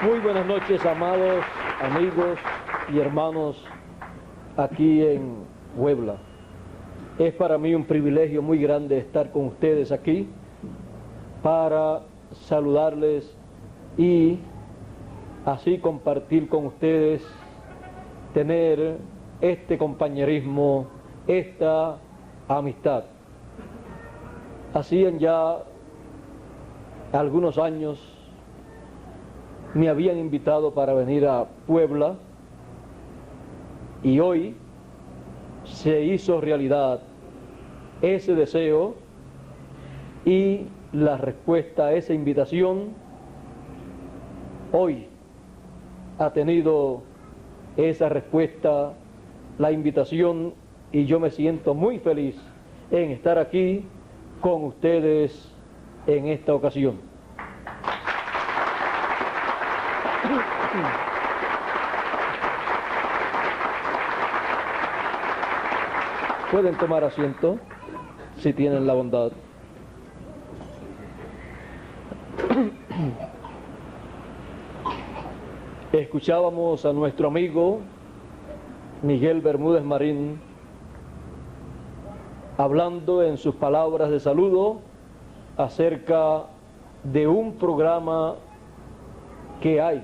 Muy buenas noches, amados amigos y hermanos aquí en Puebla. Es para mí un privilegio muy grande estar con ustedes aquí para saludarles y así compartir con ustedes, tener este compañerismo, esta amistad. Hacían ya algunos años me habían invitado para venir a Puebla y hoy se hizo realidad ese deseo y la respuesta a esa invitación hoy ha tenido esa respuesta, la invitación, y yo me siento muy feliz en estar aquí con ustedes en esta ocasión. Pueden tomar asiento si tienen la bondad. Escuchábamos a nuestro amigo Miguel Bermúdez Marín hablando en sus palabras de saludo acerca de un programa que hay,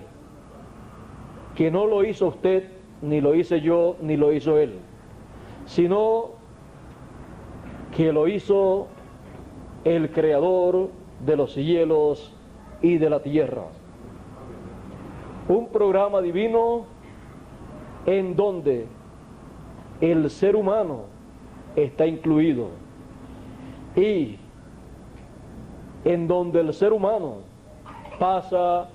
que no lo hizo usted, ni lo hice yo, ni lo hizo él, sino que lo hizo el Creador de los cielos y de la tierra. Un programa divino en donde el ser humano está incluido y en donde el ser humano pasa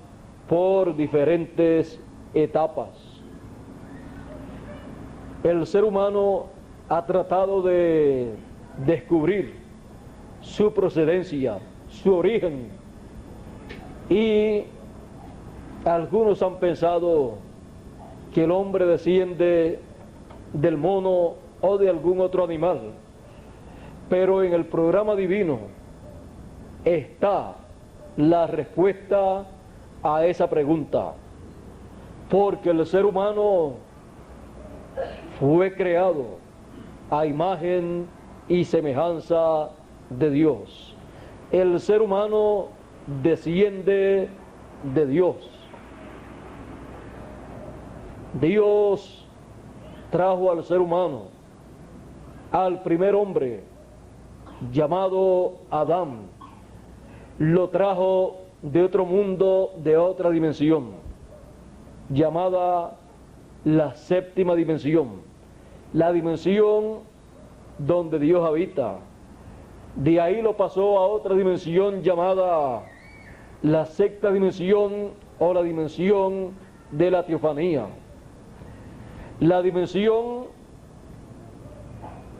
por diferentes etapas. El ser humano ha tratado de descubrir su procedencia, su origen, y algunos han pensado que el hombre desciende del mono o de algún otro animal, pero en el programa divino está la respuesta a esa pregunta, porque el ser humano fue creado a imagen y semejanza de Dios. El ser humano desciende de Dios. Dios trajo al ser humano, al primer hombre llamado Adán, lo trajo de otro mundo, de otra dimensión, llamada la séptima dimensión, la dimensión donde Dios habita. De ahí lo pasó a otra dimensión llamada la sexta dimensión o la dimensión de la teofanía. La dimensión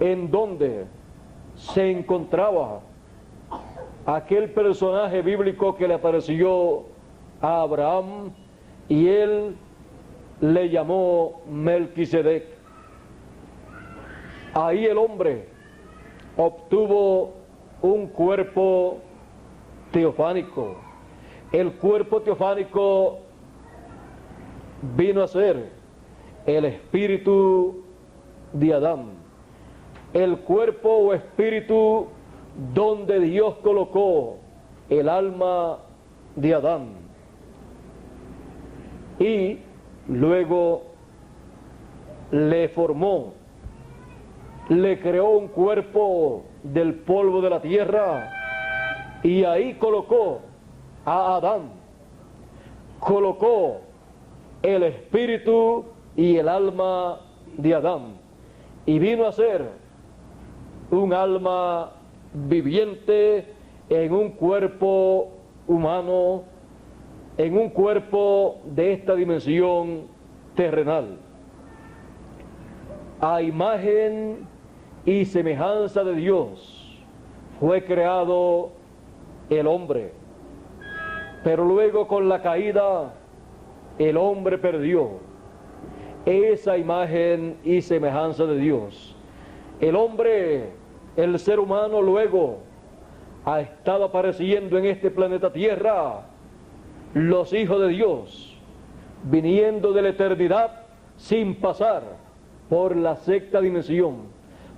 en donde se encontraba aquel personaje bíblico que le apareció a Abraham y él le llamó Melquisedec. Ahí el hombre obtuvo un cuerpo teofánico. El cuerpo teofánico vino a ser el espíritu de Adán, el cuerpo o espíritu donde Dios colocó el alma de Adán, y luego le formó, le creó un cuerpo del polvo de la tierra y ahí colocó a Adán, colocó el espíritu y el alma de Adán, y vino a ser un alma viviente en un cuerpo humano, en un cuerpo de esta dimensión terrenal. A imagen y semejanza de Dios fue creado el hombre, pero luego con la caída el hombre perdió esa imagen y semejanza de Dios. El hombre el ser humano luego ha estado apareciendo en este planeta Tierra, los hijos de Dios, viniendo de la eternidad sin pasar por la sexta dimensión,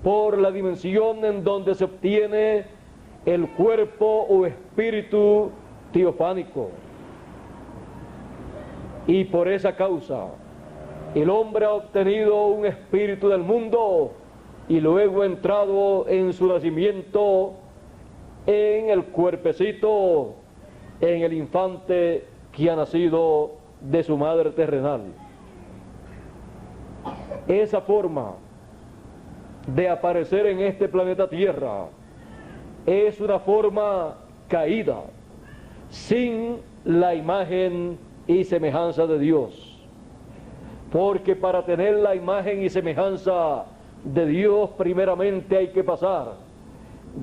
por la dimensión en donde se obtiene el cuerpo o espíritu teofánico. Y por esa causa, el hombre ha obtenido un espíritu del mundo y luego ha entrado en su nacimiento en el cuerpecito, en el infante que ha nacido de su madre terrenal. Esa forma de aparecer en este planeta Tierra es una forma caída, sin la imagen y semejanza de Dios. Porque para tener la imagen y semejanza de Dios, primeramente hay que pasar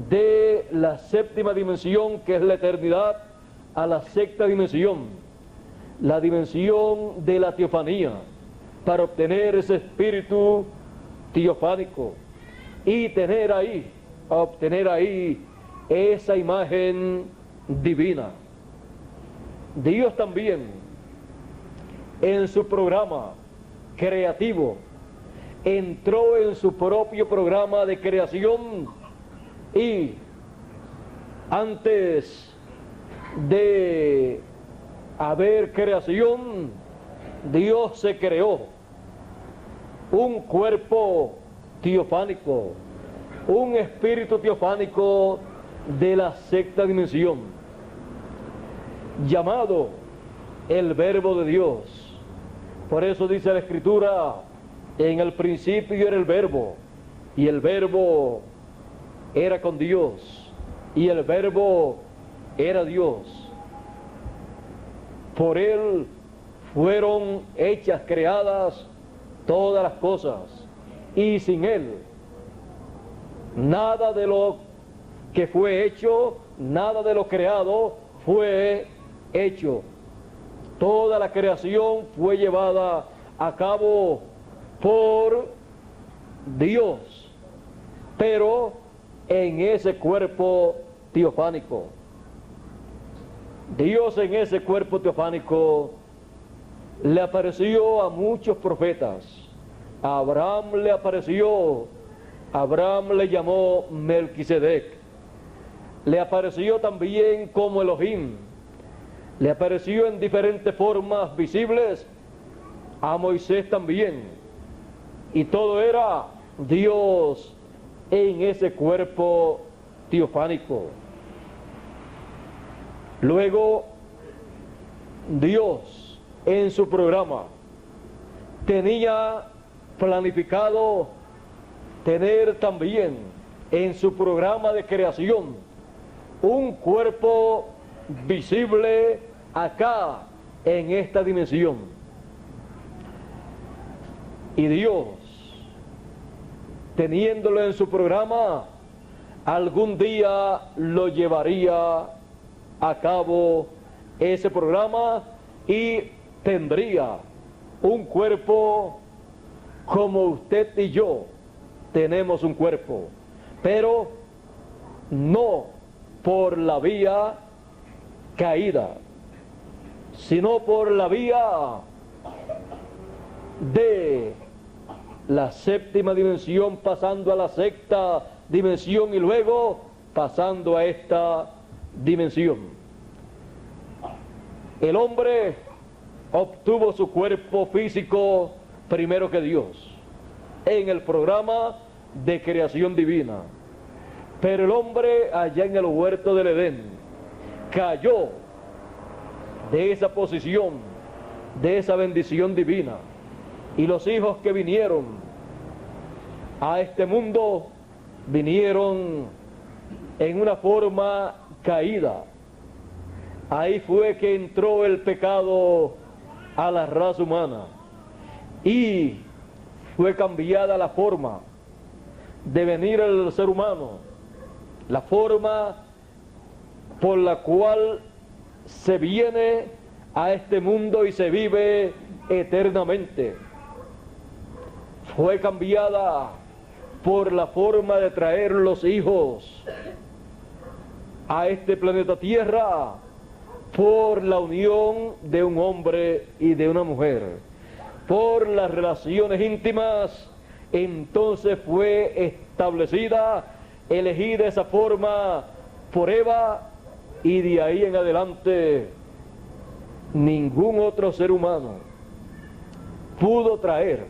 de la séptima dimensión, que es la eternidad, a la sexta dimensión, la dimensión de la teofanía, para obtener ese espíritu teofánico y obtener ahí esa imagen divina. Dios también, en su programa creativo, entró en su propio programa de creación y antes de haber creación, Dios se creó un cuerpo teofánico, un espíritu teofánico de la sexta dimensión, llamado el Verbo de Dios. Por eso dice la Escritura, en el principio era el Verbo, y el Verbo era con Dios, y el Verbo era Dios. Por Él fueron hechas, creadas todas las cosas, y sin Él nada de lo que fue hecho, nada de lo creado fue hecho. Toda la creación fue llevada a cabo por Dios, pero en ese cuerpo teofánico. Dios en ese cuerpo teofánico le apareció a muchos profetas. A Abraham le apareció, Abraham le llamó Melquisedec. Le apareció también como Elohim. Le apareció en diferentes formas visibles a Moisés también. Y todo era Dios en ese cuerpo teofánico. Luego, Dios en su programa tenía planificado tener también en su programa de creación un cuerpo visible acá en esta dimensión. Y Dios, teniéndolo en su programa, algún día lo llevaría a cabo ese programa y tendría un cuerpo como usted y yo tenemos un cuerpo, pero no por la vía caída, sino por la vía de la séptima dimensión, pasando a la sexta dimensión y luego pasando a esta dimensión. El hombre obtuvo su cuerpo físico primero que Dios en el programa de creación divina, pero el hombre allá en el huerto del Edén cayó de esa posición, de esa bendición divina, y los hijos que vinieron a este mundo vinieron en una forma caída. Ahí fue que entró el pecado a la raza humana y fue cambiada la forma de venir al ser humano, la forma por la cual se viene a este mundo y se vive eternamente. Fue cambiada por la forma de traer los hijos a este planeta Tierra, por la unión de un hombre y de una mujer, por las relaciones íntimas. Entonces fue establecida, elegida esa forma por Eva, y de ahí en adelante ningún otro ser humano pudo traer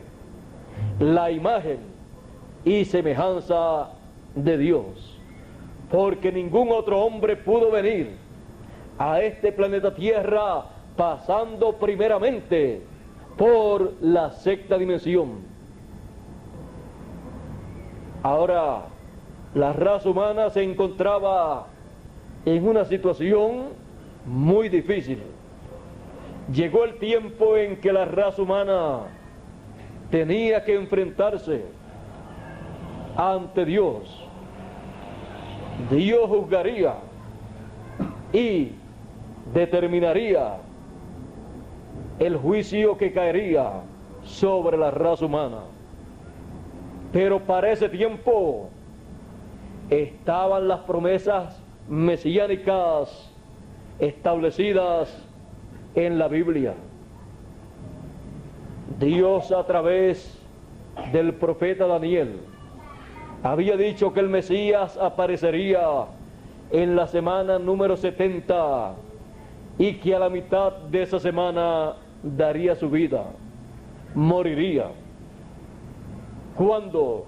la imagen y semejanza de Dios, porque ningún otro hombre pudo venir a este planeta Tierra pasando primeramente por la sexta dimensión. Ahora, la raza humana se encontraba en una situación muy difícil. Llegó el tiempo en que la raza humana tenía que enfrentarse ante Dios. Dios juzgaría y determinaría el juicio que caería sobre la raza humana. Pero para ese tiempo estaban las promesas mesiánicas establecidas en la Biblia. Dios, a través del profeta Daniel, había dicho que el Mesías aparecería en la semana número 70 y que a la mitad de esa semana daría su vida, moriría. Cuando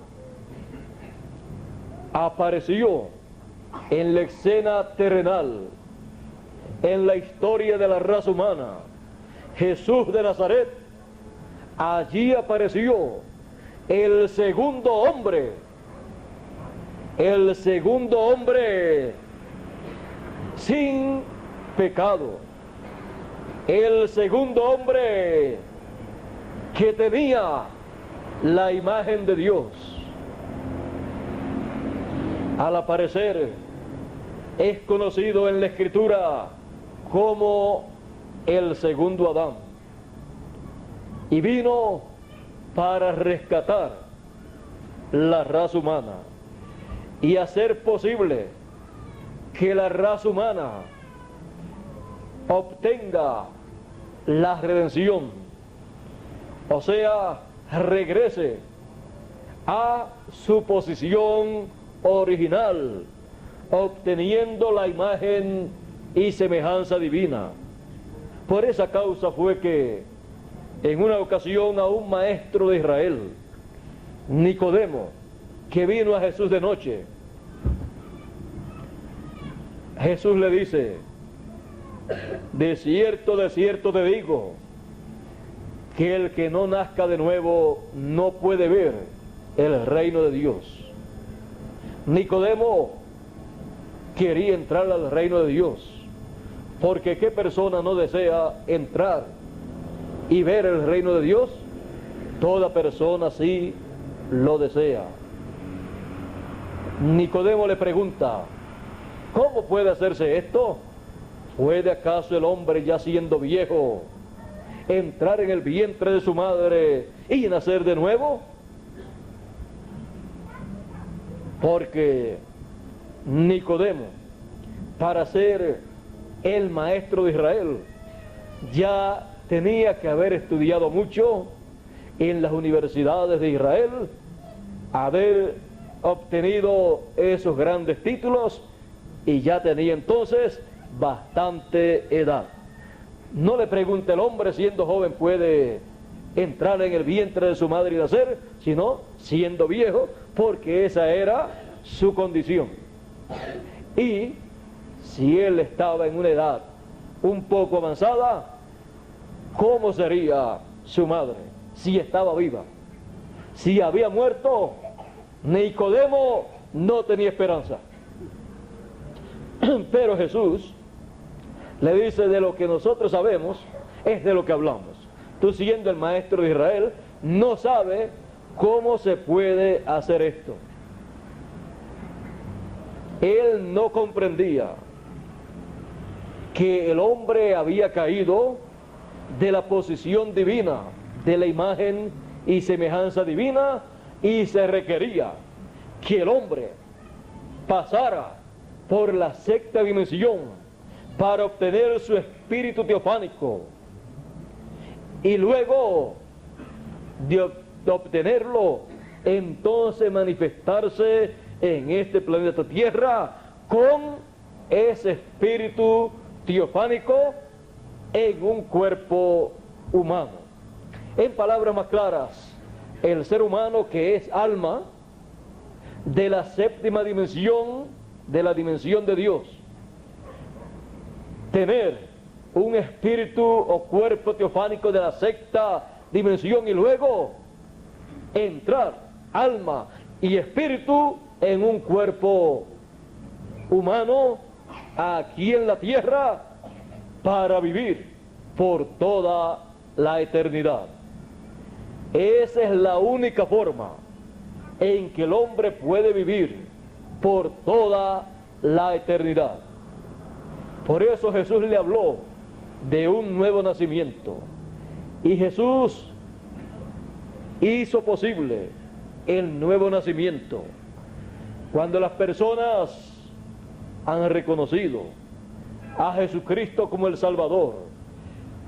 apareció en la escena terrenal, en la historia de la raza humana, Jesús de Nazaret, allí apareció el segundo hombre sin pecado, el segundo hombre que tenía la imagen de Dios. Al aparecer, es conocido en la Escritura como el segundo Adán, y vino para rescatar la raza humana y hacer posible que la raza humana obtenga la redención, o sea, regrese a su posición original, obteniendo la imagen y semejanza divina. Por esa causa fue que en una ocasión a un maestro de Israel, Nicodemo, que vino a Jesús de noche, Jesús le dice: de cierto te digo, que el que no nazca de nuevo no puede ver el reino de Dios. Nicodemo quería entrar al reino de Dios, porque ¿qué persona no desea entrar y ver el reino de Dios? Toda persona sí lo desea. Nicodemo le pregunta: ¿cómo puede hacerse esto? ¿Puede acaso el hombre, ya siendo viejo, entrar en el vientre de su madre y nacer de nuevo? Porque Nicodemo, para ser el maestro de Israel, ya tenía que haber estudiado mucho en las universidades de Israel, haber obtenido esos grandes títulos, y ya tenía entonces bastante edad. No le pregunte: el hombre siendo joven puede entrar en el vientre de su madre y nacer, sino siendo viejo, porque esa era su condición. Y si él estaba en una edad un poco avanzada, ¿cómo sería su madre si estaba viva? Si había muerto, Nicodemo no tenía esperanza. Pero Jesús le dice: de lo que nosotros sabemos es de lo que hablamos. Tú, siendo el maestro de Israel, no sabes cómo se puede hacer esto. Él no comprendía que el hombre había caído de la posición divina, de la imagen y semejanza divina, y se requería que el hombre pasara por la sexta dimensión para obtener su espíritu teofánico y luego de obtenerlo, entonces manifestarse en este planeta Tierra con ese espíritu teofánico en un cuerpo humano. En palabras más claras, el ser humano, que es alma de la séptima dimensión, de la dimensión de Dios, tener un espíritu o cuerpo teofánico de la sexta dimensión y luego entrar alma y espíritu en un cuerpo humano aquí en la tierra para vivir por toda la eternidad. Esa es la única forma en que el hombre puede vivir por toda la eternidad. Por eso Jesús le habló de un nuevo nacimiento. Y Jesús hizo posible el nuevo nacimiento cuando las personas han reconocido a Jesucristo como el Salvador,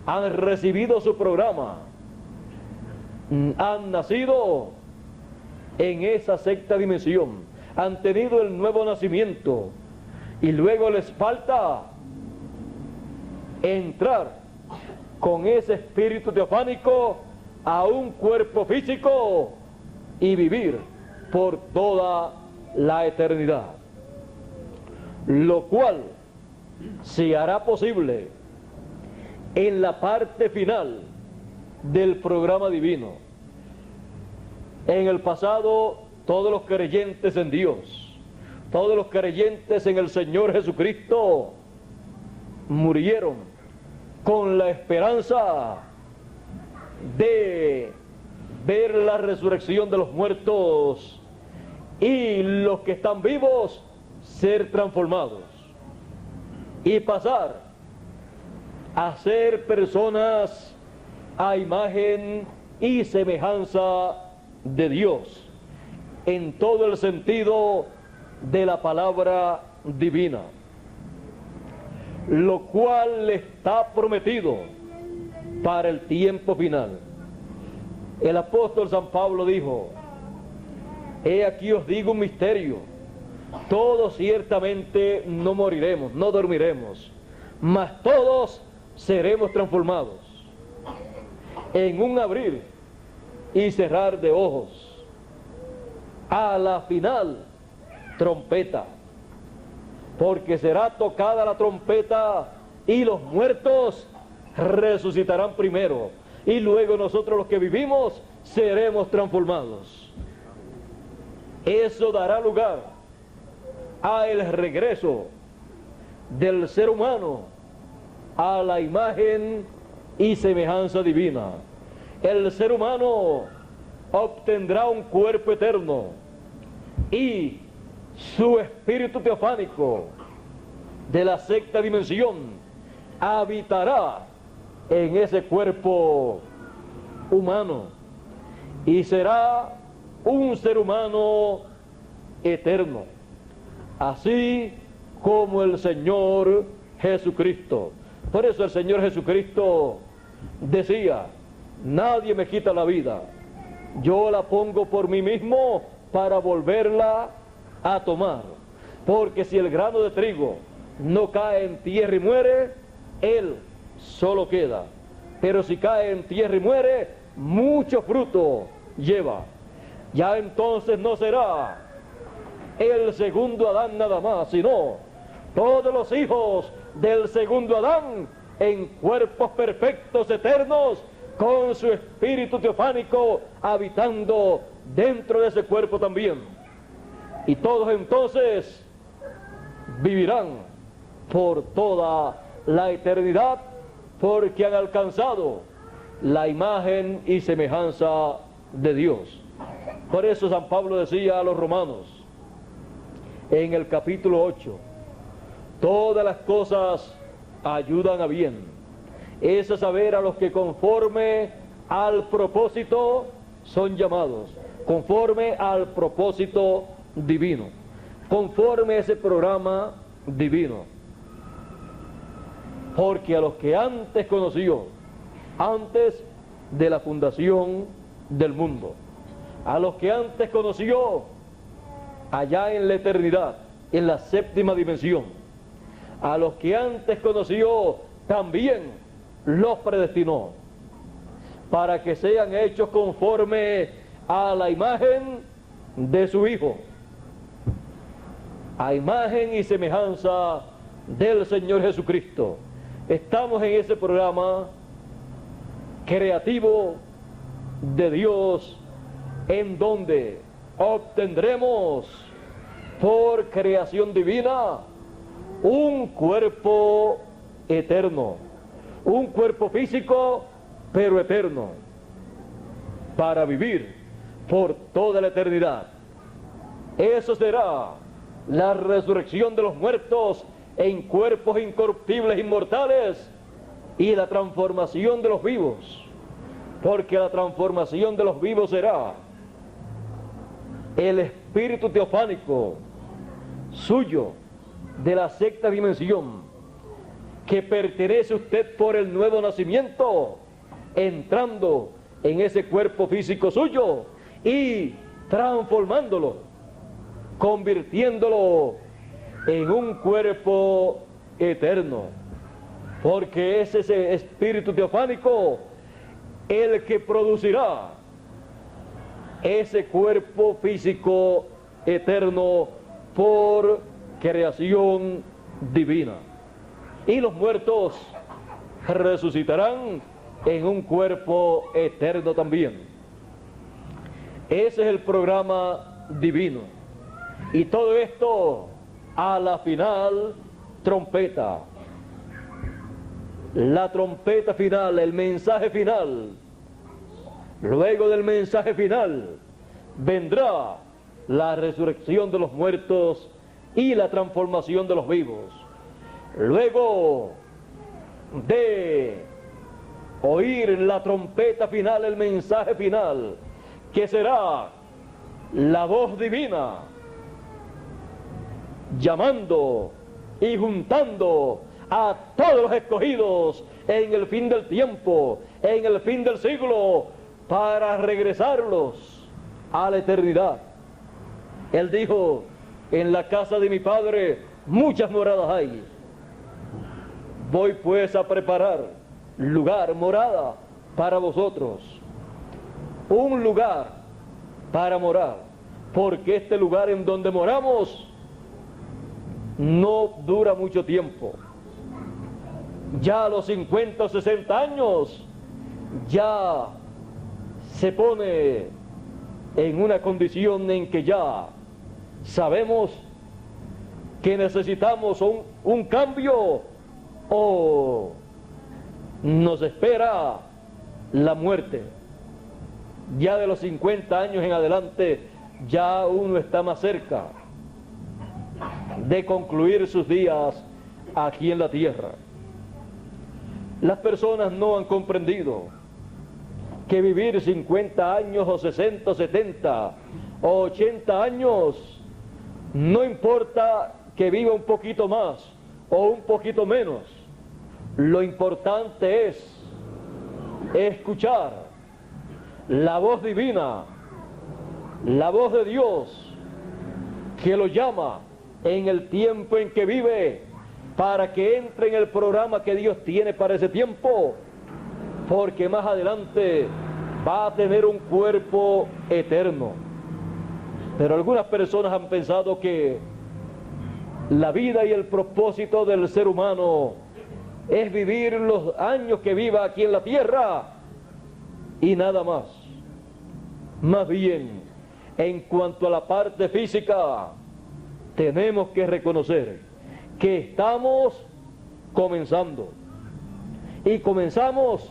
han recibido su programa, han nacido en esa sexta dimensión, han tenido el nuevo nacimiento y luego les falta entrar con ese espíritu teofánico a un cuerpo físico y vivir por toda la eternidad, lo cual se hará posible en la parte final del programa divino. En el pasado, todos los creyentes en Dios, todos los creyentes en el Señor Jesucristo murieron con la esperanza de ver la resurrección de los muertos y los que están vivos ser transformados y pasar a ser personas a imagen y semejanza de Dios en todo el sentido de la palabra divina, lo cual está prometido para el tiempo final. El apóstol San Pablo dijo: he aquí os digo un misterio, todos ciertamente no moriremos, no dormiremos, mas todos seremos transformados en un abrir y cerrar de ojos, a la final trompeta, porque será tocada la trompeta y los muertos resucitarán primero y luego nosotros los que vivimos seremos transformados. Eso dará lugar a el regreso del ser humano a la imagen y semejanza divina. El ser humano obtendrá un cuerpo eterno y su espíritu teofánico de la sexta dimensión habitará en ese cuerpo humano y será un ser humano eterno, así como el Señor Jesucristo. Por eso el Señor Jesucristo decía: nadie me quita la vida, yo la pongo por mí mismo para volverla a tomar, porque si el grano de trigo no cae en tierra y muere, él solo queda, pero si cae en tierra y muere, mucho fruto lleva. Ya entonces no será el segundo Adán nada más, sino todos los hijos del segundo Adán en cuerpos perfectos eternos, con su espíritu teofánico habitando dentro de ese cuerpo también. Y todos entonces vivirán por toda la eternidad, porque han alcanzado la imagen y semejanza de Dios. Por eso San Pablo decía a los romanos en el capítulo 8: todas las cosas ayudan a bien, es a saber, a los que conforme al propósito son llamados, conforme al propósito divino, conforme a ese programa divino. Porque a los que antes conoció, antes de la fundación del mundo, a los que antes conoció allá en la eternidad, en la séptima dimensión, a los que antes conoció también los predestinó para que sean hechos conforme a la imagen de su Hijo, a imagen y semejanza del Señor Jesucristo. Estamos en ese programa creativo de Dios, en donde obtendremos por creación divina un cuerpo eterno, un cuerpo físico pero eterno, para vivir por toda la eternidad. Eso será la resurrección de los muertos en cuerpos incorruptibles, inmortales, y la transformación de los vivos, porque la transformación de los vivos será el espíritu teofánico suyo de la sexta dimensión, que pertenece a usted por el nuevo nacimiento, entrando en ese cuerpo físico suyo y transformándolo, convirtiéndolo en un cuerpo eterno, porque es ese espíritu teofánico el que producirá ese cuerpo físico eterno por creación divina. Y los muertos resucitarán en un cuerpo eterno también. Ese es el programa divino. Y todo esto a la final trompeta. La trompeta final, el mensaje final. Luego del mensaje final vendrá la resurrección de los muertos y la transformación de los vivos. Luego de oír la trompeta final, el mensaje final, que será la voz divina llamando y juntando a todos los escogidos en el fin del tiempo, en el fin del siglo, para regresarlos a la eternidad. Él dijo: en la casa de mi Padre muchas moradas hay. Voy pues a preparar lugar, morada para vosotros, un lugar para morar, porque este lugar en donde moramos no dura mucho tiempo. Ya a los 50 o 60 años ya se pone en una condición en que ya sabemos que necesitamos un cambio, o nos espera la muerte. Ya de los 50 años en adelante ya uno está más cerca de concluir sus días aquí en la tierra. Las personas no han comprendido que vivir 50 años o 60, 70 o 80 años, no importa que viva un poquito más o un poquito menos. Lo importante es escuchar la voz divina, la voz de Dios, que lo llama en el tiempo en que vive, para que entre en el programa que Dios tiene para ese tiempo, porque más adelante va a tener un cuerpo eterno. Pero algunas personas han pensado que la vida y el propósito del ser humano es vivir los años que viva aquí en la tierra y nada más. Más bien, en cuanto a la parte física, tenemos que reconocer que estamos comenzando, y comenzamos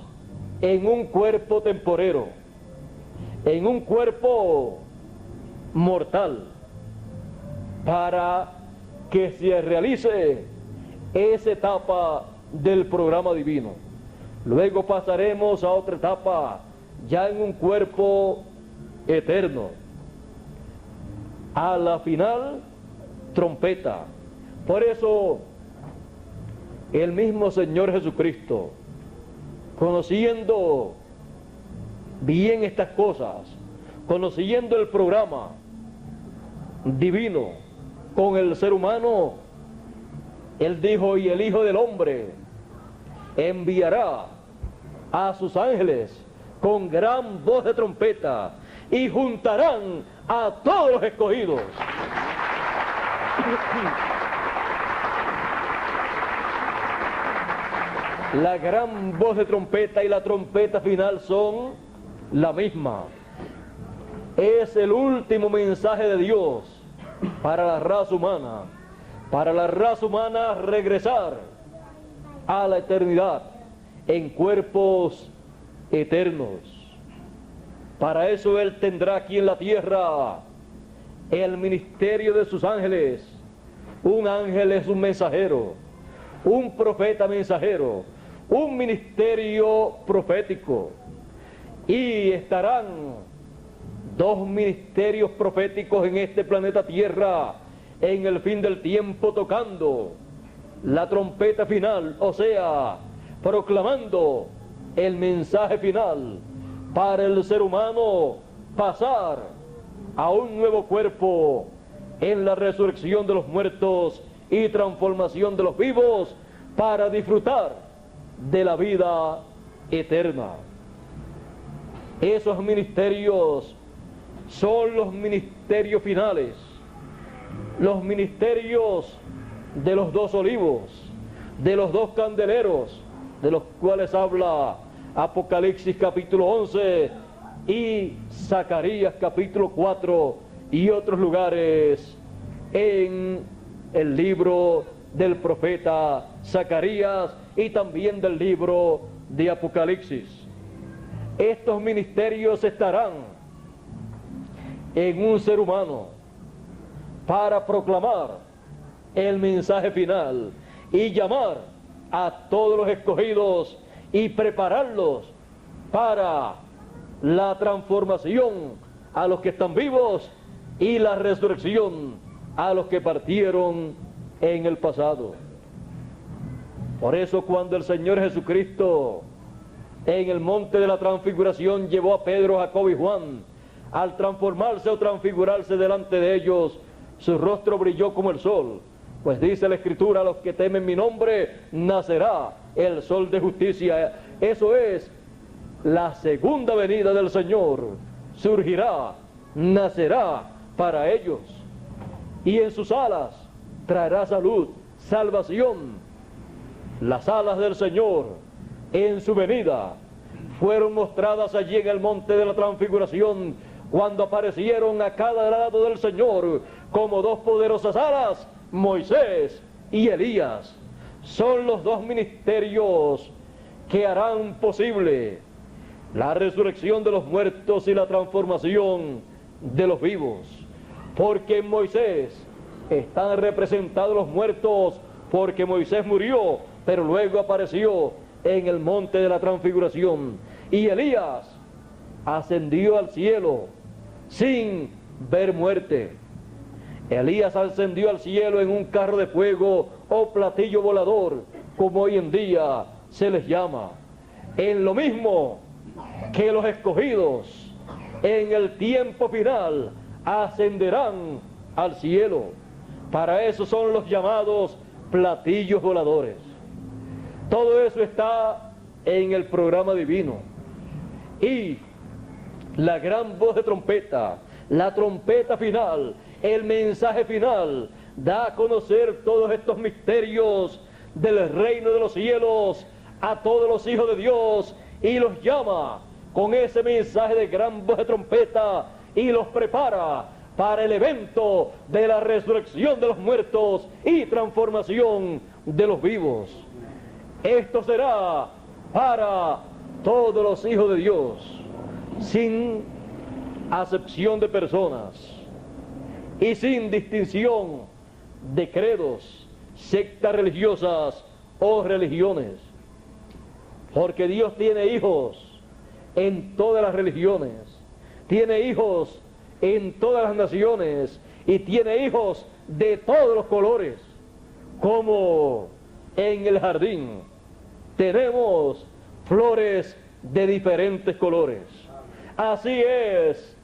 en un cuerpo temporero, en un cuerpo mortal, para que se realice esa etapa del programa divino. Luego pasaremos a otra etapa, ya en un cuerpo eterno. a la final trompeta. Por eso el mismo Señor Jesucristo, conociendo bien estas cosas, conociendo el programa divino con el ser humano, Él dijo: y el Hijo del Hombre enviará a sus ángeles con gran voz de trompeta y juntarán a todos los escogidos. La gran voz de trompeta y la trompeta final son la misma. Es el último mensaje de Dios para la raza humana. Para la raza humana regresar a la eternidad en cuerpos eternos. Para eso Él tendrá aquí en la tierra el ministerio de sus ángeles. Un ángel es un mensajero, un profeta mensajero, un ministerio profético. Y estarán dos ministerios proféticos en este planeta Tierra en el fin del tiempo, tocando la trompeta final, o sea, proclamando el mensaje final para el ser humano pasar a un nuevo cuerpo en la resurrección de los muertos y transformación de los vivos para disfrutar de la vida eterna. Esos ministerios son los ministerios finales, los ministerios de los dos olivos, de los dos candeleros, de los cuales habla Apocalipsis capítulo 11 y Zacarías capítulo 4 y otros lugares en el libro del profeta Zacarías y también del libro de Apocalipsis. Estos ministerios estarán en un ser humano para proclamar el mensaje final y llamar a todos los escogidos y prepararlos para la transformación a los que están vivos y la resurrección a los que partieron en el pasado. Por eso cuando el Señor Jesucristo en el monte de la transfiguración llevó a Pedro, Jacobo y Juan, al transformarse o transfigurarse delante de ellos, su rostro brilló como el sol, pues dice la Escritura: a los que temen mi nombre nacerá el sol de justicia. Eso es la segunda venida del Señor, surgirá, nacerá para ellos, y en sus alas traerá salud, salvación. Las alas del Señor en su venida fueron mostradas allí en el monte de la transfiguración, cuando aparecieron a cada lado del Señor como dos poderosas alas, Moisés y Elías. Son los dos ministerios que harán posible la resurrección de los muertos y la transformación de los vivos. Porque en Moisés están representados los muertos, porque Moisés murió, pero luego apareció en el monte de la transfiguración. Y Elías ascendió al cielo sin ver muerte. Elías ascendió al cielo en un carro de fuego o platillo volador, como hoy en día se les llama. En lo mismo que los escogidos en el tiempo final ascenderán al cielo. Para eso son los llamados platillos voladores. Todo eso está en el programa divino. Y la gran voz de trompeta, la trompeta final, el mensaje final, da a conocer todos estos misterios del reino de los cielos a todos los hijos de Dios y los llama con ese mensaje de gran voz de trompeta y los prepara para el evento de la resurrección de los muertos y transformación de los vivos. Esto será para todos los hijos de Dios, sin acepción de personas y sin distinción de credos, sectas religiosas o religiones, porque Dios tiene hijos en todas las religiones, tiene hijos en todas las naciones y tiene hijos de todos los colores, como en el jardín tenemos flores de diferentes colores. Así es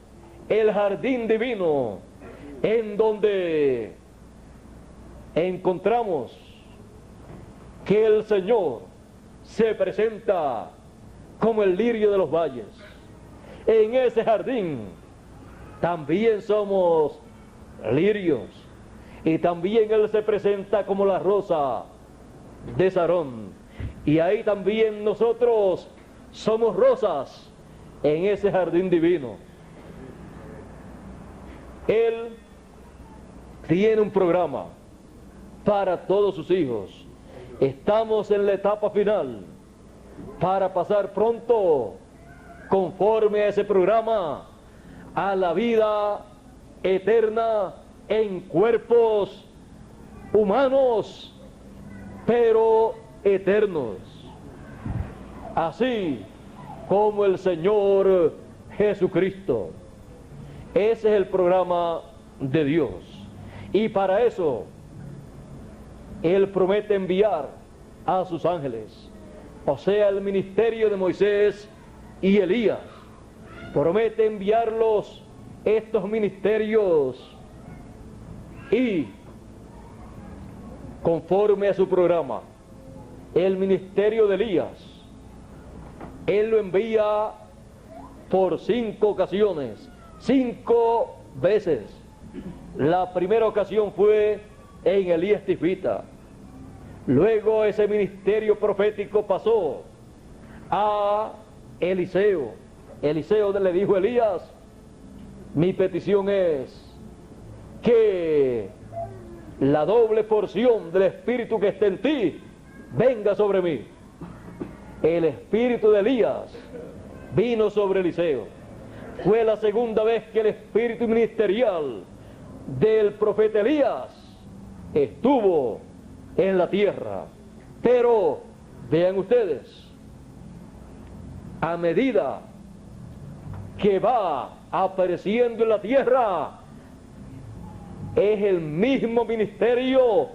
el jardín divino, en donde encontramos que el Señor se presenta como el lirio de los valles. En ese jardín también somos lirios, y también Él se presenta como la rosa de Sarón, y ahí también nosotros somos rosas en ese jardín divino. Él tiene un programa para todos sus hijos. Estamos en la etapa final para pasar pronto, conforme a ese programa, a la vida eterna en cuerpos humanos, pero eternos, así como el Señor Jesucristo. Ese es el programa de Dios, y para eso Él promete enviar a sus ángeles, o sea, el ministerio de Moisés y Elías. Promete enviarlos, estos ministerios, y conforme a su programa, el ministerio de Elías, Él lo envía por 5 ocasiones, 5 veces. La primera ocasión fue en Elías Tisbita. Luego ese ministerio profético pasó a Eliseo. Eliseo le dijo a Elías: mi petición es que la doble porción del espíritu que está en ti venga sobre mí. El espíritu de Elías vino sobre Eliseo. Fue la segunda vez que el espíritu ministerial del profeta Elías estuvo en la tierra. Pero vean ustedes, a medida que va apareciendo en la tierra, es el mismo ministerio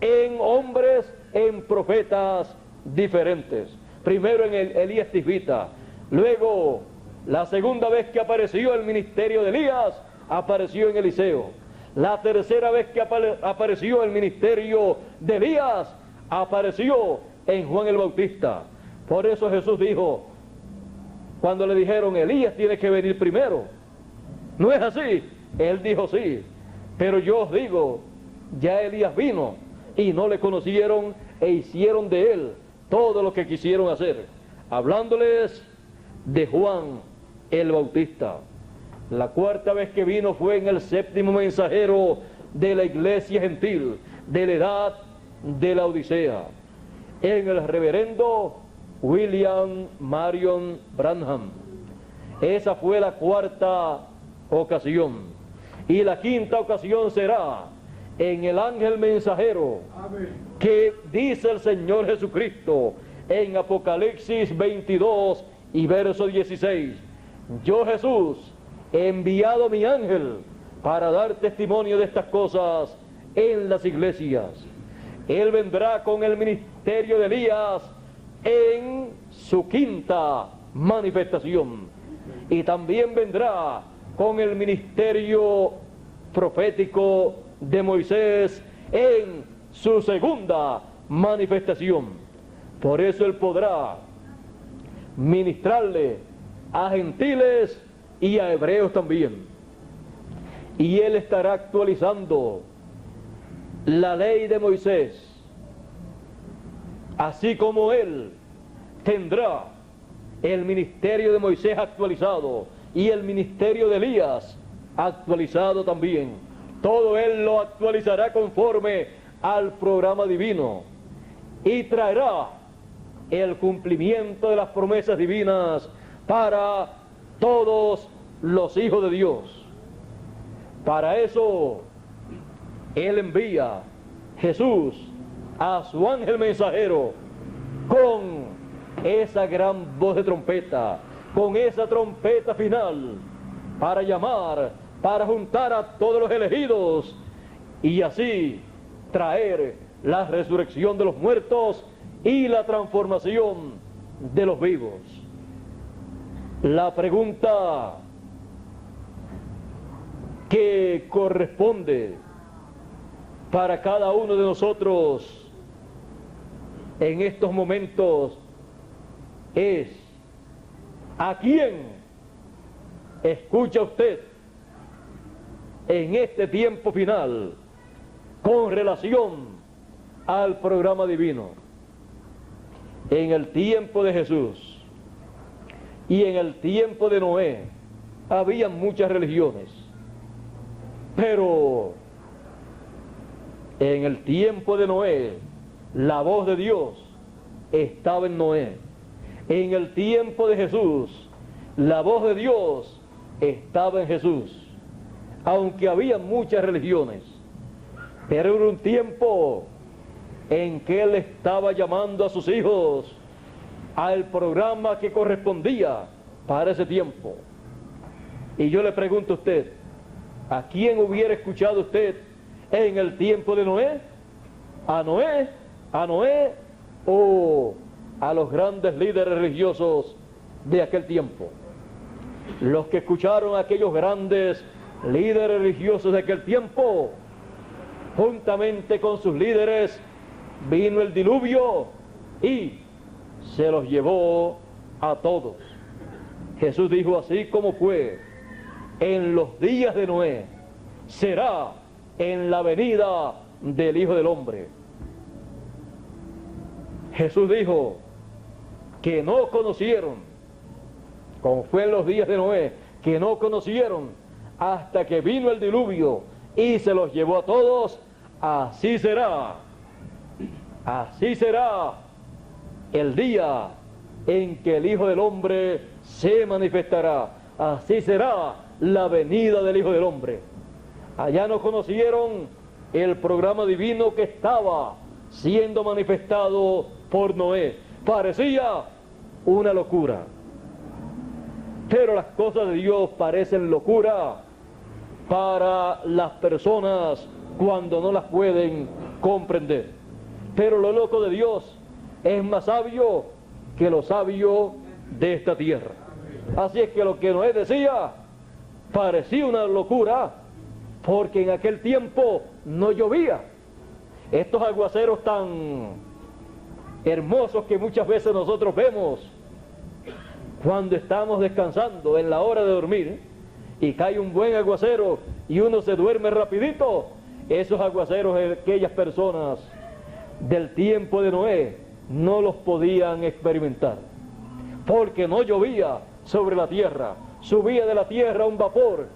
en hombres, en profetas diferentes. Primero en el Elías Tisbita, luego la segunda vez que apareció el ministerio de Elías, apareció en Eliseo. La tercera vez que apareció el ministerio de Elías, apareció en Juan el Bautista. Por eso Jesús dijo, cuando le dijeron: Elías tiene que venir primero, ¿no es así? Él dijo: sí, pero yo os digo, ya Elías vino y no le conocieron e hicieron de él todo lo que quisieron hacer, hablándoles de Juan el Bautista. La cuarta vez que vino fue en el 7º mensajero de la iglesia gentil de la edad de la Odisea, en el reverendo William Marion Branham. Esa fue la cuarta ocasión. Y la quinta ocasión será en el ángel mensajero que dice el Señor Jesucristo en Apocalipsis 22 y verso 16: yo, Jesús, he enviado mi ángel para dar testimonio de estas cosas en las iglesias. Él vendrá con el ministerio de Elías en su quinta manifestación, y también vendrá con el ministerio profético de Moisés en su segunda manifestación. Por eso Él podrá ministrarle a gentiles y a hebreos también. Y Él estará actualizando la ley de Moisés, así como Él tendrá el ministerio de Moisés actualizado y el ministerio de Elías actualizado también. Todo Él lo actualizará conforme al programa divino y traerá el cumplimiento de las promesas divinas para todos los hijos de Dios. Para eso Él envía, Jesús, a su ángel mensajero con esa gran voz de trompeta, con esa trompeta final, para llamar para juntar a todos los elegidos y así traer la resurrección de los muertos y la transformación de los vivos. La pregunta que corresponde para cada uno de nosotros en estos momentos es: ¿a quién escucha usted en este tiempo final con relación al programa divino? En el tiempo de Jesús y en el tiempo de Noé había muchas religiones, pero en el tiempo de Noé la voz de Dios estaba en Noé. En el tiempo de Jesús la voz de Dios estaba en Jesús. Aunque había muchas religiones, pero era un tiempo en que Él estaba llamando a sus hijos al programa que correspondía para ese tiempo. Y yo le pregunto a usted, ¿a quién hubiera escuchado usted en el tiempo de Noé? ¿A Noé? ¿A Noé? ¿O a los grandes líderes religiosos de aquel tiempo? Los que escucharon a aquellos grandes líderes religiosos de aquel tiempo, juntamente con sus líderes, vino el diluvio y se los llevó a todos. Jesús dijo: así como fue en los días de Noé, será en la venida del Hijo del Hombre. Jesús dijo que no conocieron, como fue en los días de Noé, que no conocieron hasta que vino el diluvio y se los llevó a todos. Así será el día en que el Hijo del Hombre se manifestará. Así será la venida del Hijo del Hombre. Allá no conocieron el programa divino que estaba siendo manifestado por Noé. Parecía una locura, pero las cosas de Dios parecen locura para las personas cuando no las pueden comprender. Pero lo loco de Dios es más sabio que lo sabio de esta tierra. Así es que lo que Noé decía parecía una locura, porque en aquel tiempo no llovía. Estos aguaceros tan hermosos que muchas veces nosotros vemos cuando estamos descansando en la hora de dormir y cae un buen aguacero y uno se duerme rapidito, esos aguaceros aquellas personas del tiempo de Noé no los podían experimentar, porque no llovía sobre la tierra, subía de la tierra un vapor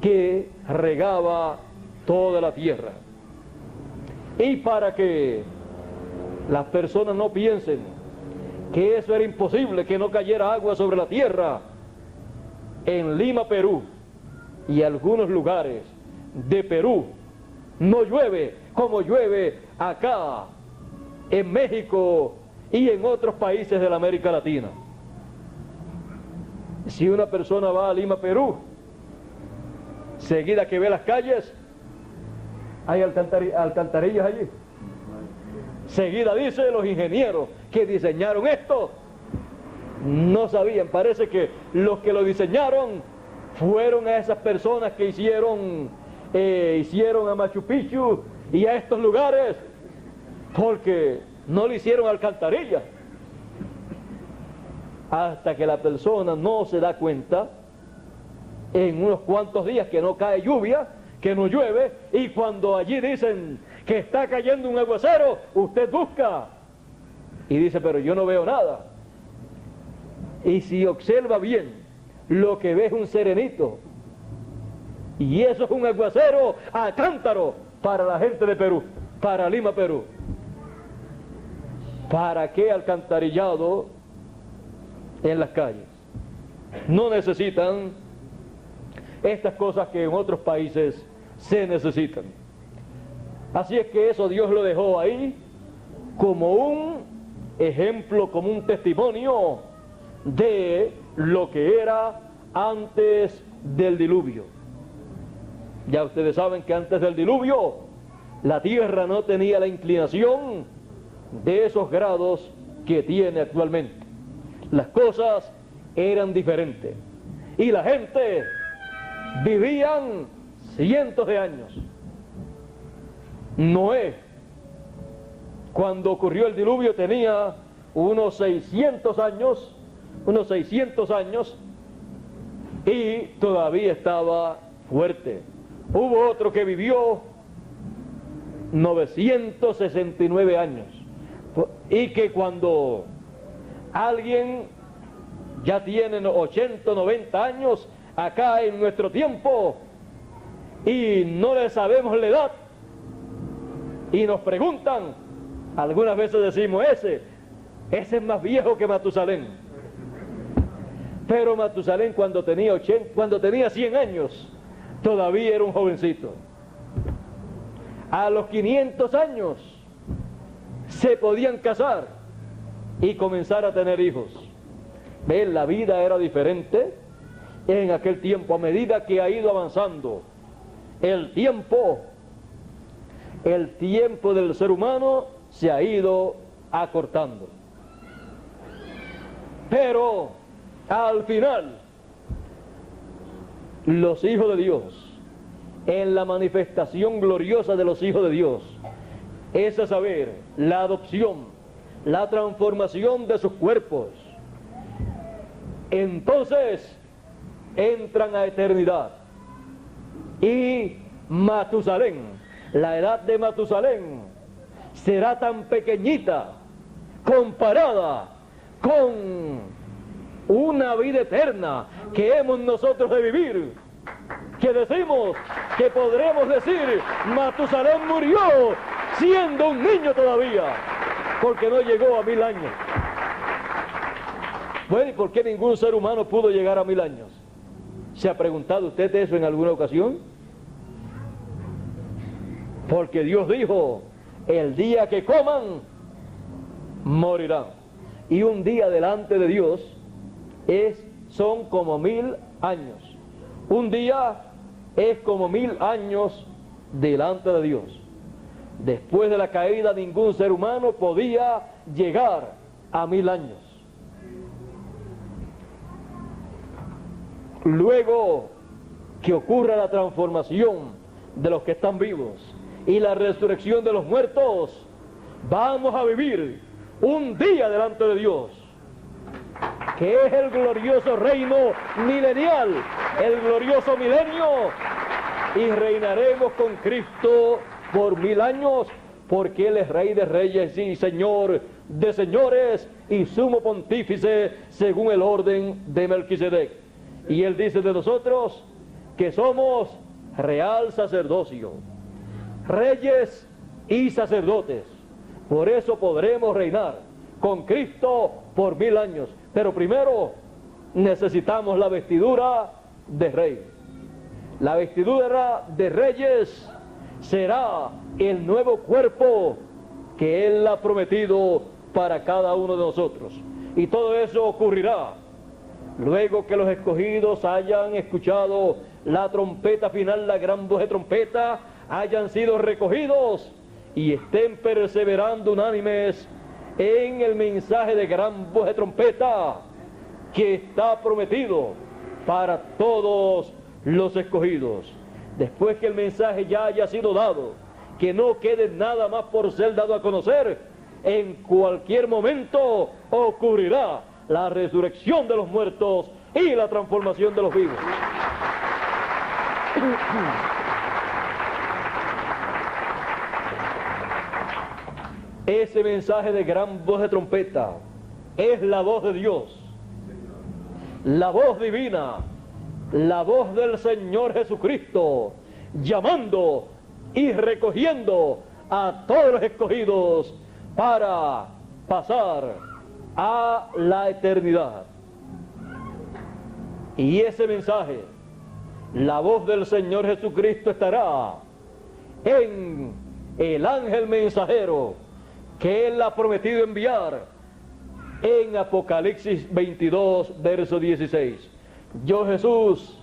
que regaba toda la tierra. Y para que las personas no piensen que eso era imposible, que no cayera agua sobre la tierra, en Lima, Perú, y algunos lugares de Perú, no llueve como llueve acá en México y en otros países de la América Latina. Si una persona va a Lima, Perú, seguida que ve las calles, hay alcantarillas allí. Seguida dice, los ingenieros que diseñaron esto no sabían. Parece que los que lo diseñaron fueron a esas personas que hicieron a Machu Picchu y a estos lugares, porque no le hicieron alcantarillas. Hasta que la persona no se da cuenta en unos cuantos días que no cae lluvia, que no llueve, y cuando allí dicen que está cayendo un aguacero, usted busca y dice, pero yo no veo nada. Y si observa bien, lo que ve es un serenito, y eso es un aguacero a cántaro para la gente de Perú, para Lima, Perú. ¿Para qué alcantarillado en las calles? No necesitan estas cosas que en otros países se necesitan. Así es que eso Dios lo dejó ahí como un ejemplo, como un testimonio de lo que era antes del diluvio. Ya ustedes saben que antes del diluvio la tierra no tenía la inclinación de esos grados que tiene actualmente. Las cosas eran diferentes y la gente vivían cientos de años. Noé, cuando ocurrió el diluvio, tenía unos 600 años, y todavía estaba fuerte. Hubo otro que vivió 969 años, y que cuando alguien ya tiene 80 o 90 años acá en nuestro tiempo y no le sabemos la edad y nos preguntan, algunas veces decimos, ese es más viejo que Matusalén. Pero Matusalén cuando tenía 100 años todavía era un jovencito. A los 500 años se podían casar y comenzar a tener hijos. ¿Ven? La vida era diferente en aquel tiempo. A medida que ha ido avanzando el tiempo del ser humano se ha ido acortando. Pero al final, los hijos de Dios, en la manifestación gloriosa de los hijos de Dios, es a saber, la adopción, la transformación de sus cuerpos, entonces entran a eternidad. Y Matusalén, la edad de Matusalén, será tan pequeñita comparada con una vida eterna que hemos nosotros de vivir, que decimos que podremos decir, Matusalén murió siendo un niño todavía, porque no llegó a 1000 años. Bueno, ¿y por qué ningún ser humano pudo llegar a 1000 años? ¿Se ha preguntado usted eso en alguna ocasión? Porque Dios dijo, el día que coman, morirán. Y un día delante de Dios son como 1000 años. Un día es como 1000 años delante de Dios. Después de la caída, ningún ser humano podía llegar a 1000 años. Luego que ocurra la transformación de los que están vivos y la resurrección de los muertos, vamos a vivir un día delante de Dios, que es el glorioso reino milenial, el glorioso milenio, y reinaremos con Cristo por 1000 años, porque Él es Rey de reyes y Señor de señores y sumo pontífice según el orden de Melquisedec. Y Él dice de nosotros que somos real sacerdocio, reyes y sacerdotes. Por eso podremos reinar con Cristo por 1000 años. Pero primero necesitamos la vestidura de rey. La vestidura de reyes será el nuevo cuerpo que Él ha prometido para cada uno de nosotros. Y todo eso ocurrirá luego que los escogidos hayan escuchado la trompeta final, la gran voz de trompeta, hayan sido recogidos y estén perseverando unánimes en el mensaje de gran voz de trompeta que está prometido para todos los escogidos. Después que el mensaje ya haya sido dado, que no quede nada más por ser dado a conocer, en cualquier momento ocurrirá la resurrección de los muertos y la transformación de los vivos. Ese mensaje de gran voz de trompeta es la voz de Dios, la voz divina, la voz del Señor Jesucristo, llamando y recogiendo a todos los escogidos para pasar a la eternidad. Y ese mensaje, la voz del Señor Jesucristo, estará en el ángel mensajero que Él ha prometido enviar en Apocalipsis 22, verso 16. Yo, Jesús,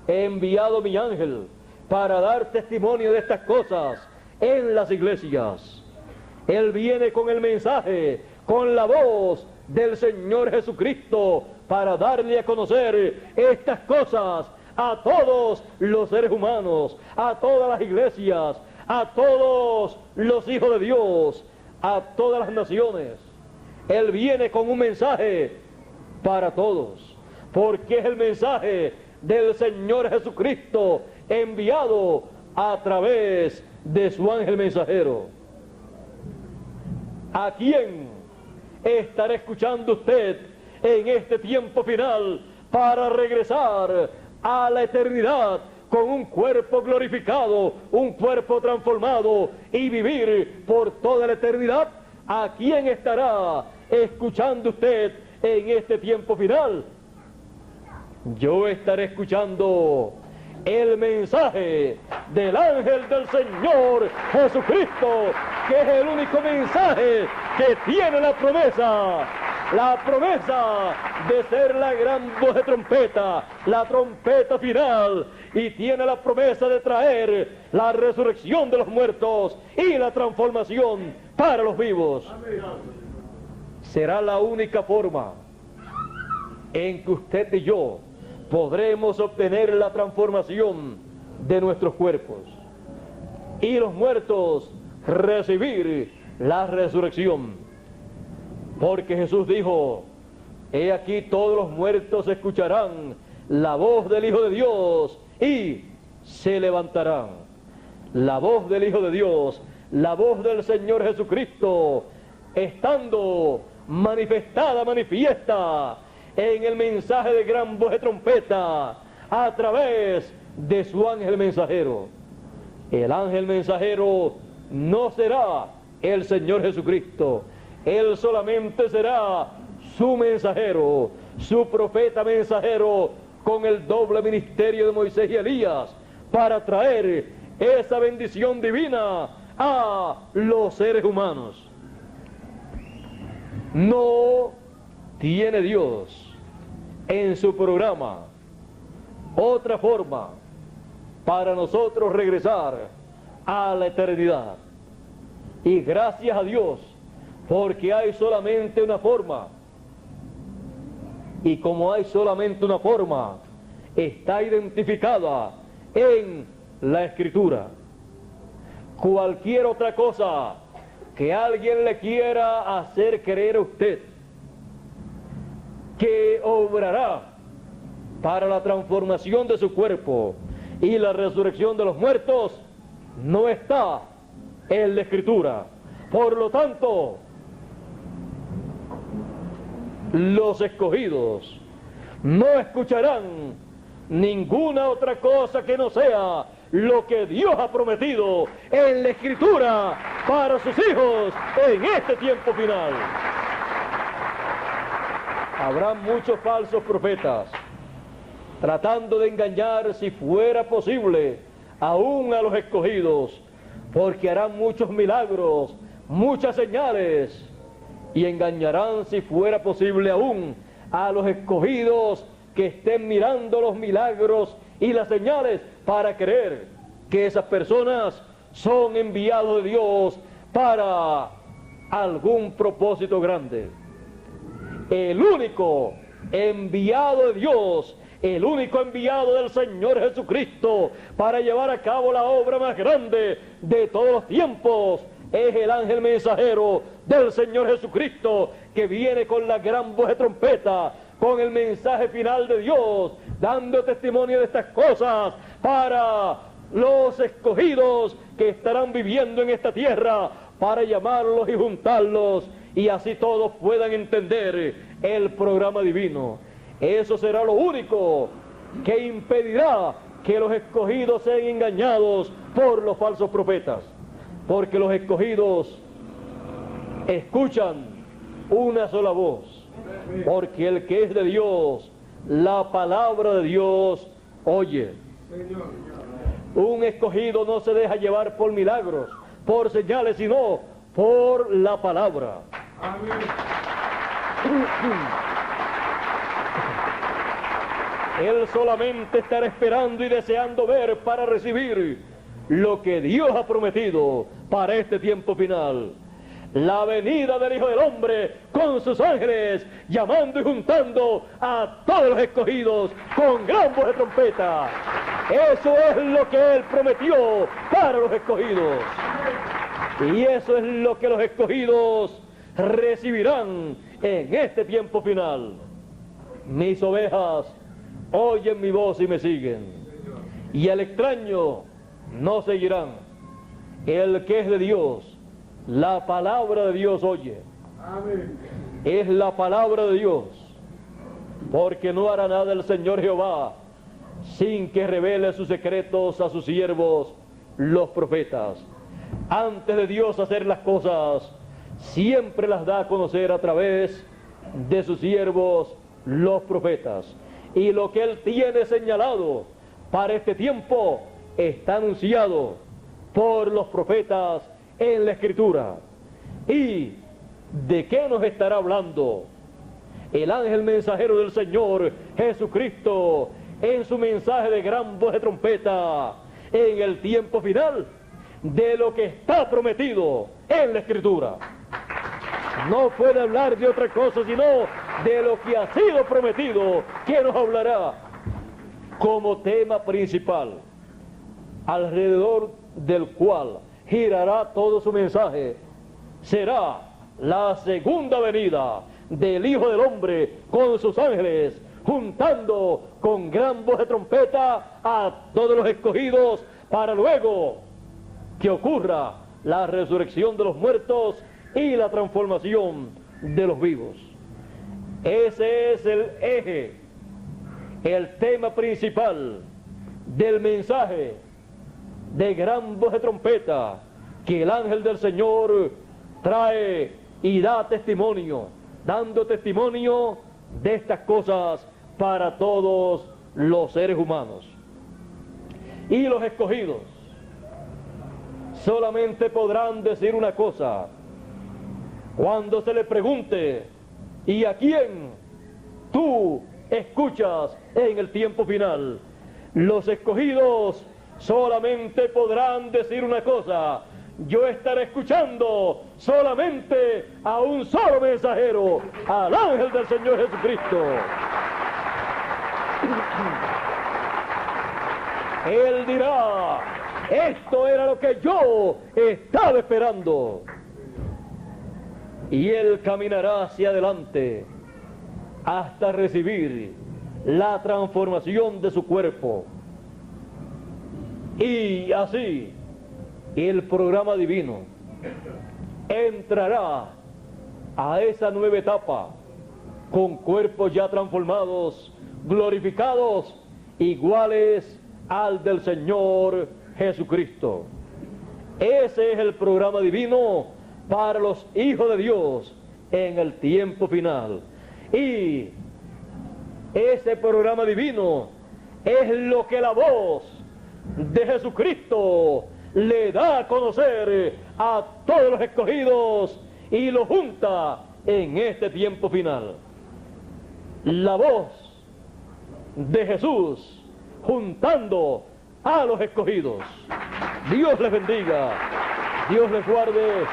he enviado mi ángel para dar testimonio de estas cosas en las iglesias. Él viene con el mensaje, con la voz del Señor Jesucristo, para darle a conocer estas cosas a todos los seres humanos, a todas las iglesias, a todos los hijos de Dios, a todas las naciones. Él viene con un mensaje para todos, porque es el mensaje del Señor Jesucristo enviado a través de su ángel mensajero. ¿A quién estará escuchando usted en este tiempo final para regresar a la eternidad con un cuerpo glorificado, un cuerpo transformado y vivir por toda la eternidad? ¿A quién estará escuchando usted en este tiempo final? Yo estaré escuchando el mensaje del ángel del Señor Jesucristo, que es el único mensaje que tiene la promesa de ser la gran voz de trompeta, la trompeta final, y tiene la promesa de traer la resurrección de los muertos y la transformación para los vivos. Será la única forma en que usted y yo podremos obtener la transformación de nuestros cuerpos y los muertos recibir la resurrección. Porque Jesús dijo: he aquí todos los muertos escucharán la voz del Hijo de Dios y se levantarán. La voz del Hijo de Dios, la voz del Señor Jesucristo, estando manifiesta en el mensaje de gran voz de trompeta a través de su ángel mensajero. El ángel mensajero no será el Señor Jesucristo, él solamente será su mensajero, su profeta mensajero, con el doble ministerio de Moisés y Elías, para traer esa bendición divina a los seres humanos. No tiene Dios en su programa otra forma para nosotros regresar a la eternidad. Y gracias a Dios, porque hay solamente una forma. Y como hay solamente una forma, está identificada en la Escritura. Cualquier otra cosa que alguien le quiera hacer creer a usted que obrará para la transformación de su cuerpo y la resurrección de los muertos, no está en la Escritura. Por lo tanto, los escogidos no escucharán ninguna otra cosa que no sea lo que Dios ha prometido en la Escritura para sus hijos en este tiempo final. Habrá muchos falsos profetas tratando de engañar, si fuera posible, aún a los escogidos, porque harán muchos milagros, muchas señales, y engañarán, si fuera posible, aún a los escogidos que estén mirando los milagros y las señales para creer que esas personas son enviados de Dios para algún propósito grande. El único enviado de Dios, el único enviado del Señor Jesucristo para llevar a cabo la obra más grande de todos los tiempos, es el ángel mensajero del Señor Jesucristo, que viene con la gran voz de trompeta, con el mensaje final de Dios, dando testimonio de estas cosas para los escogidos que estarán viviendo en esta tierra, para llamarlos y juntarlos, y así todos puedan entender el programa divino. Eso será lo único que impedirá que los escogidos sean engañados por los falsos profetas, porque los escogidos escuchan una sola voz, porque el que es de Dios, la palabra de Dios oye. Un escogido no se deja llevar por milagros, por señales, sino por la palabra. Amén. Él solamente estará esperando y deseando ver para recibir lo que Dios ha prometido para este tiempo final. La venida del Hijo del Hombre con sus ángeles, llamando y juntando a todos los escogidos con gran voz de trompeta. Eso es lo que Él prometió para los escogidos. Y eso es lo que los escogidos recibirán en este tiempo final. Mis ovejas oyen mi voz y me siguen, y al extraño no seguirán. El que es de Dios, la palabra de Dios oye. Amén. Es la palabra de Dios, porque no hará nada el Señor Jehová sin que revele sus secretos a sus siervos, los profetas. Antes de Dios hacer las cosas, siempre las da a conocer a través de sus siervos, los profetas. Y lo que Él tiene señalado para este tiempo está anunciado por los profetas en la Escritura. ¿Y de qué nos estará hablando el ángel mensajero del Señor Jesucristo en su mensaje de gran voz de trompeta en el tiempo final? De lo que está prometido en la Escritura. No puede hablar de otra cosa sino de lo que ha sido prometido, que nos hablará como tema principal, alrededor del cual girará todo su mensaje. Será la segunda venida del Hijo del Hombre con sus ángeles, juntando con gran voz de trompeta a todos los escogidos, para luego que ocurra la resurrección de los muertos y la transformación de los vivos. Ese es el eje, el tema principal del mensaje de gran voz de trompeta que el ángel del Señor trae y da testimonio, dando testimonio de estas cosas para todos los seres humanos. Y los escogidos solamente podrán decir una cosa cuando se le pregunte: ¿y a quién tú escuchas en el tiempo final? Los escogidos solamente podrán decir una cosa: yo estaré escuchando solamente a un solo mensajero, al ángel del Señor Jesucristo. Él dirá: esto era lo que yo estaba esperando. Y él caminará hacia adelante hasta recibir la transformación de su cuerpo. Y así el programa divino entrará a esa nueva etapa con cuerpos ya transformados, glorificados, iguales al del Señor Jesucristo. Ese es el programa divino para los hijos de Dios en el tiempo final. Y ese programa divino es lo que la voz de Jesucristo le da a conocer a todos los escogidos y lo junta en este tiempo final. La voz de Jesús juntando a los escogidos. Dios les bendiga, Dios les guarde.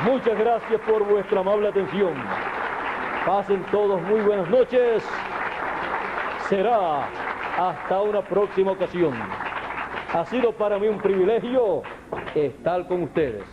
Muchas gracias por vuestra amable atención. Pasen todos muy buenas noches. Será hasta una próxima ocasión. Ha sido para mí un privilegio estar con ustedes.